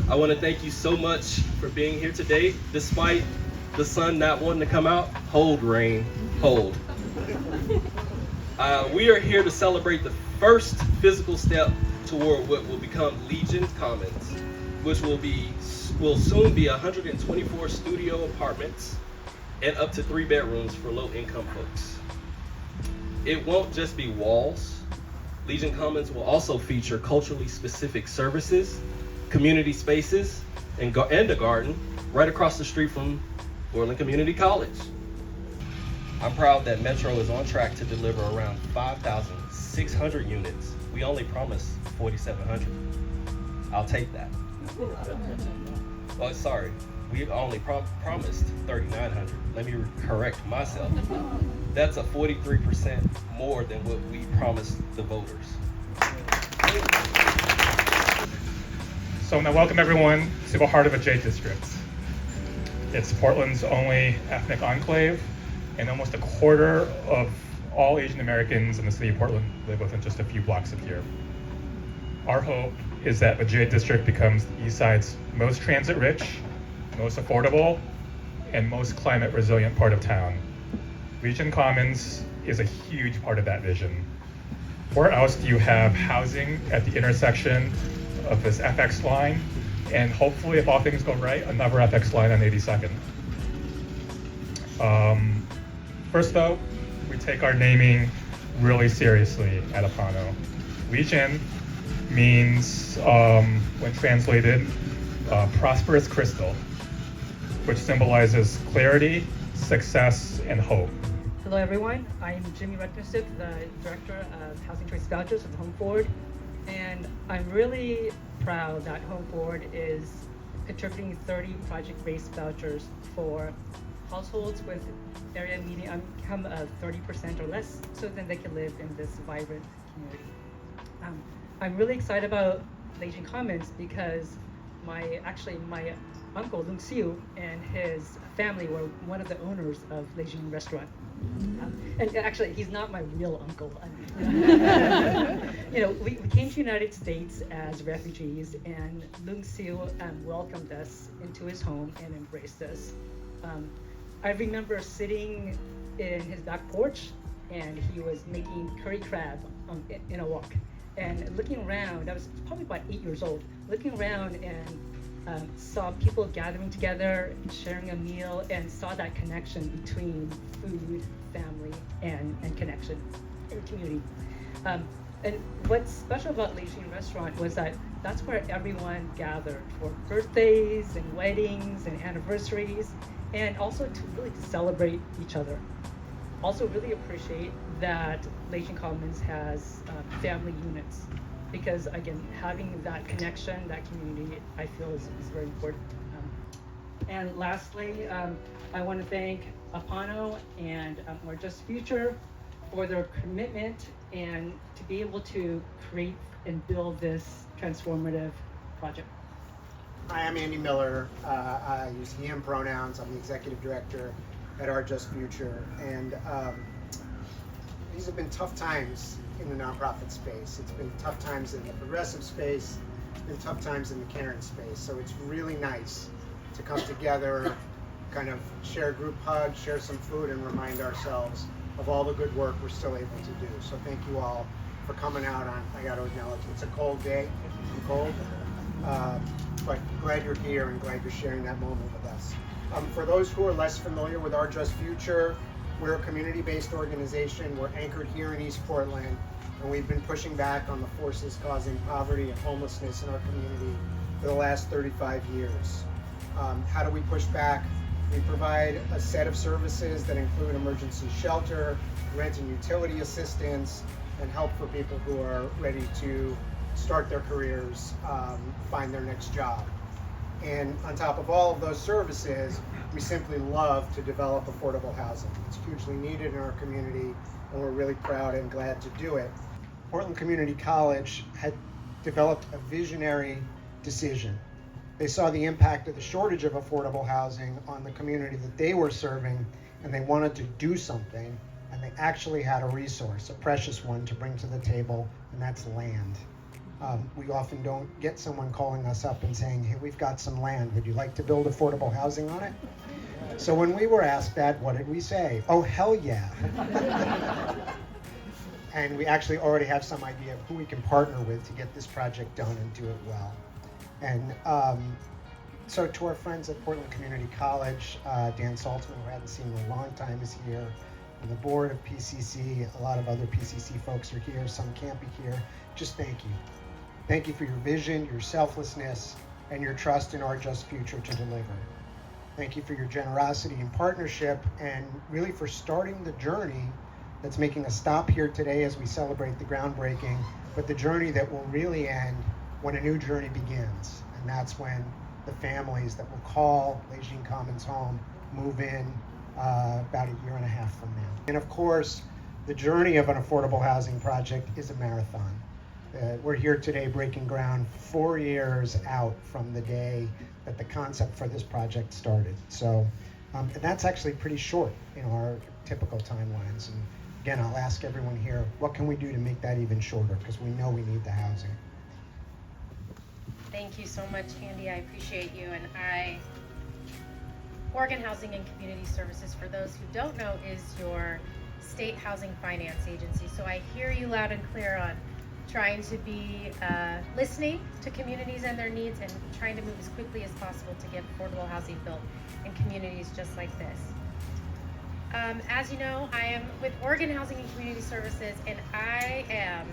I want to thank you so much for being here today. Despite the sun not wanting to come out, hold rain, hold. We are here to celebrate the first physical step toward what will become Legin Commons, which will soon be 124 studio apartments and up to 3 bedrooms for low-income folks. It won't just be walls. Legin Commons will also feature culturally specific services, community spaces, and a garden right across the street from Portland Community College. I'm proud that Metro is on track to deliver around 5,600 units. We only promised 4,700. I'll take that. Oh, sorry, we only promised 3,900. Let me correct myself. That's a 43% more than what we promised the voters. So I want to welcome everyone to the heart of the Jade District. It's Portland's only ethnic enclave, and almost a quarter of all Asian Americans in the city of Portland live within just a few blocks of here. Our hope is that the Jade District becomes the East Side's most transit-rich, most affordable, and most climate-resilient part of town. Legin Commons is a huge part of that vision. Where else do you have housing at the intersection of this FX line, and hopefully, if all things go right, another FX line on 82nd? First though, we take our naming really seriously at Apano. Legin means, when translated, prosperous crystal, which symbolizes clarity, success, and hope. Hello everyone, I'm Jimmy Redknessuk, the Director of Housing Choice Vouchers at the Home Board, and I'm really proud that Home Board is contributing 30 project-based vouchers for households with area median income of 30% or less, so then they can live in this vibrant community. I'm really excited about Legin Commons because my uncle Lung Siu and his family were one of the owners of Legin Restaurant. And actually, he's not my real uncle. We came to the United States as refugees, and Lung Siu welcomed us into his home and embraced us. I remember sitting in his back porch, and he was making curry crab in a wok. And looking around, I was probably about 8 years old, looking around and saw people gathering together, sharing a meal, and saw that connection between food, family, and connection and community. And what's special about Legin Restaurant was that that's where everyone gathered for birthdays and weddings and anniversaries, and also to really celebrate each other. Also really appreciate that Legin Commons has family units, because again, having that connection, that community, I feel is very important. And lastly, I want to thank Apano and Our Just Future for their commitment and to be able to create and build this transformative project. Hi, I'm Andy Miller. I use he, him pronouns. I'm the executive director at Our Just Future. And these have been tough times in the nonprofit space. It's been tough times in the progressive space. It's been tough times in the caring space. So it's really nice to come together, kind of share a group hug, share some food, and remind ourselves of all the good work we're still able to do. So thank you all for coming out on, I got to acknowledge, it's a cold day. I'm cold. But glad you're here and glad you're sharing that moment with us. For those who are less familiar with Our Just Future, we're a community-based organization. We're anchored here in East Portland, and we've been pushing back on the forces causing poverty and homelessness in our community for the last 35 years. How do we push back? We provide a set of services that include emergency shelter, rent and utility assistance, and help for people who are ready to start their careers, find their next job. And on top of all of those services, we simply love to develop affordable housing. It's hugely needed in our community, and we're really proud and glad to do it. Portland Community College had developed a visionary decision. They saw the impact of the shortage of affordable housing on the community that they were serving, and they wanted to do something, and they actually had a resource, a precious one, to bring to the table, and that's land. We often don't get someone calling us up and saying, hey, we've got some land, would you like to build affordable housing on it? So when we were asked that, what did we say? Oh, hell yeah. And we actually already have some idea of who we can partner with to get this project done and do it well. And so to our friends at Portland Community College, Dan Saltzman, who I haven't seen in a long time, is here. And the board of PCC, a lot of other PCC folks are here, some can't be here. Just thank you. Thank you for your vision, your selflessness, and your trust in our just future to deliver. Thank you for your generosity and partnership, and really for starting the journey that's making us stop here today as we celebrate the groundbreaking, but the journey that will really end when a new journey begins. And that's when the families that will call Legin Commons home move in about a year and a half from now. And of course, the journey of an affordable housing project is a marathon. We're here today breaking ground 4 years out from the day that the concept for this project started. So, and that's actually pretty short in our typical timelines. And again, I'll ask everyone here, what can we do to make that even shorter? Because we know we need the housing. Thank you so much, Andy. I appreciate you. And Oregon Housing and Community Services, for those who don't know, is your state housing finance agency. So I hear you loud and clear on trying to be listening to communities and their needs and trying to move as quickly as possible to get affordable housing built in communities just like this. As you know, I am with Oregon Housing and Community Services, and I am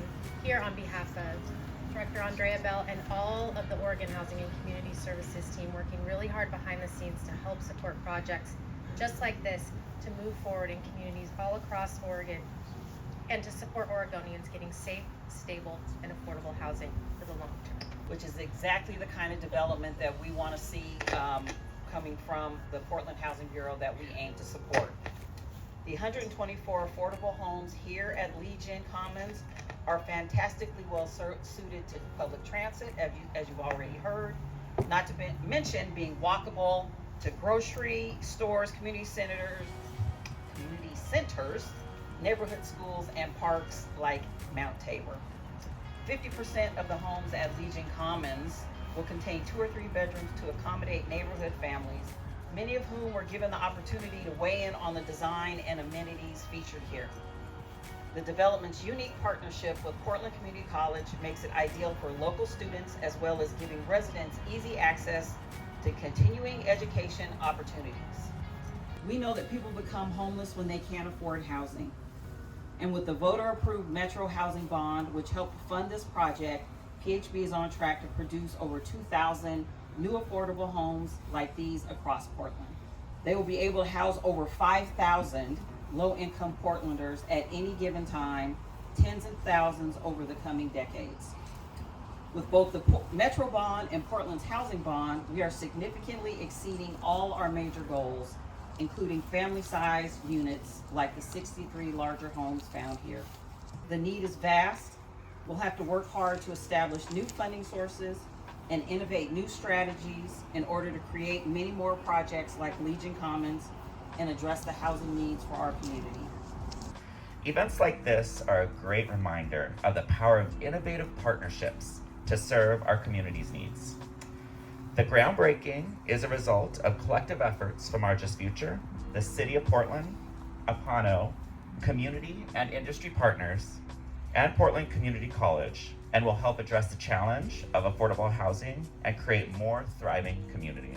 here on behalf of Director Andrea Bell and all of the Oregon Housing and Community Services team, working really hard behind the scenes to help support projects just like this to move forward in communities all across Oregon, and to support Oregonians getting safe, stable, and affordable housing for the long term. Which is exactly the kind of development that we want to see coming from the Portland Housing Bureau that we aim to support. The 124 affordable homes here at Legin Commons are fantastically well suited to public transit, as you've already heard, not to mention being walkable to grocery stores, community centers, neighborhood schools, and parks like Mount Tabor. 50% of the homes at Legin Commons will contain 2 or 3 bedrooms to accommodate neighborhood families, many of whom were given the opportunity to weigh in on the design and amenities featured here. The development's unique partnership with Portland Community College makes it ideal for local students, as well as giving residents easy access to continuing education opportunities. We know that people become homeless when they can't afford housing. And with the voter-approved Metro Housing Bond, which helped fund this project, PHB is on track to produce over 2,000 new affordable homes like these across Portland. They will be able to house over 5,000 low-income Portlanders at any given time, tens of thousands over the coming decades. With both the Metro Bond and Portland's Housing Bond, we are significantly exceeding all our major goals, including family-sized units like the 63 larger homes found here. The need is vast. We'll have to work hard to establish new funding sources and innovate new strategies in order to create many more projects like Legin Commons and address the housing needs for our community. Events like this are a great reminder of the power of innovative partnerships to serve our community's needs. The groundbreaking is a result of collective efforts from Our Just Future, the City of Portland, Apano, community and industry partners, and Portland Community College, and will help address the challenge of affordable housing and create more thriving community.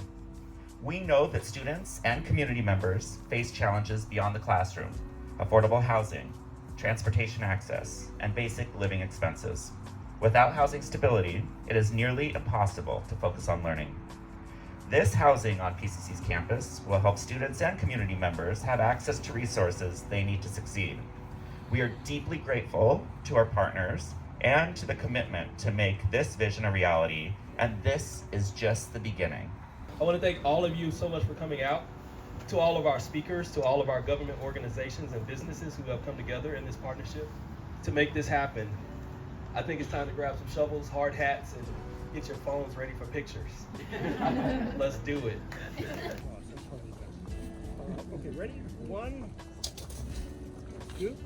We know that students and community members face challenges beyond the classroom: affordable housing, transportation access, and basic living expenses. Without housing stability, it is nearly impossible to focus on learning. This housing on PCC's campus will help students and community members have access to resources they need to succeed. We are deeply grateful to our partners and to the commitment to make this vision a reality, and this is just the beginning. I want to thank all of you so much for coming out, to all of our speakers, to all of our government organizations and businesses who have come together in this partnership to make this happen. I think it's time to grab some shovels, hard hats, and get your phones ready for pictures. Let's do it. Okay, ready? 1, 2.